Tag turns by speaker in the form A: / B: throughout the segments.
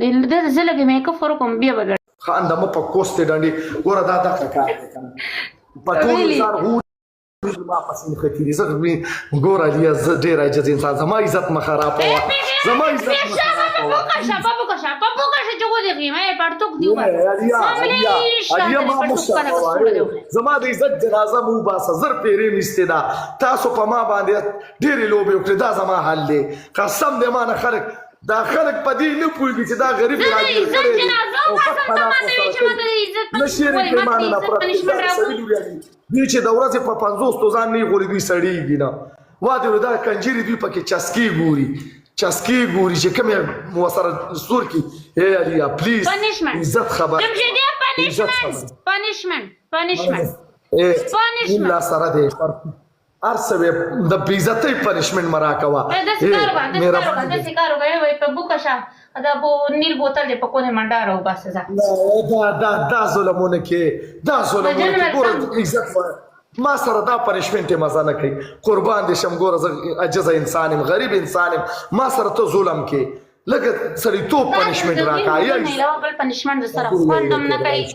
A: د زه لګې میکاپ ورکوم بیا به
B: خان دمه په کوستې ډنډې ګوره دا دغه کار دی که نه په ټول ځان ما پسې نښتي دي زه ګوره علیا زه ډېر عاجز انسان زما عزت مه خرابوه زما عزت مه خرابوه علیا ما مشرفوه زما د عزت جنازه مو باسه زر پیرې مې ایستې ده تاسو په ما باندې ډېرې لوبې وکړې دا زما حل دی قسم دی ما نه خلک دا خلک په دې نه پوهېږي چې دا غریب راګیر کړی دی او خط پناه ورسره نه شیرې کې ما نه نفرت کوي سړي لوريانې دوی چې د ورځې په 50 ځان نه غوري دوی سړېږي نه وا دې دا کنجرې دوی پکې چسکې ګوري چې کومې ورسره سور کړي ای علیا پلیز عزت خبر پنشمنټ لا سره دی هر څه د بېعزتۍ پنشمنټ مه راکوه
A: داسې کار وکړی په بوکه شه دا نیل بوتل دی په کونې منډه راوباسه ځه
B: دا ظلمونه کې ګوره عزت ما سره دا پنشمنټ یې مزه نه کوي قربان دې شم ګوره زه عجزه انسان یم غریب انسان یم ما سره ته ظلم کې لږ سړیتوب پنشمنټ راکړه
A: بل پنشمنټ در سره خوند هم نه کوي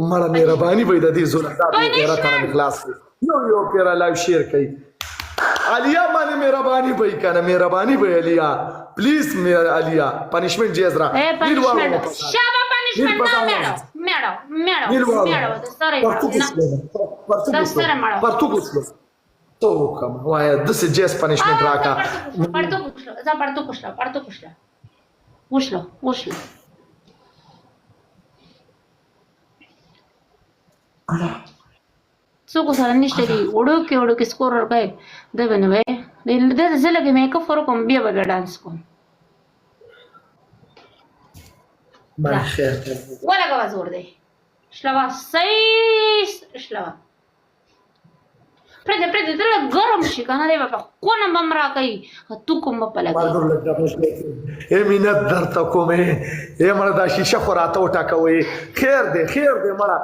B: مړه مهرباني به د دې ظلم دا دې غیرت نه مې خلاص کړي یو پیرا لایو شیر کوي علیا باندې مهرباني به کنه مهرباني به علیا پلیز علیا پنشمنٹ جیز را
A: شابه پنشمنٹ میړو د سره
B: پرتو کوسلو تو کوم وای د څه جیز پنشمنٹ راکا
A: پرتو کوسلو څوک سره نشته دي وړو کې سکور ورکوي دی به نه وایي د زه لګې میکاپ ورکوم بیا به بیا ډانس کوم ولګوه زور دی شلوه صحیح شلوه پرېږده ته ګرم شي که نه دی به په کونه به م راکوي تو کوم به په لګوي
B: ای مینت درته کوم ای مړه دا شیشه خو راته وټاکوئ خیر دی مړه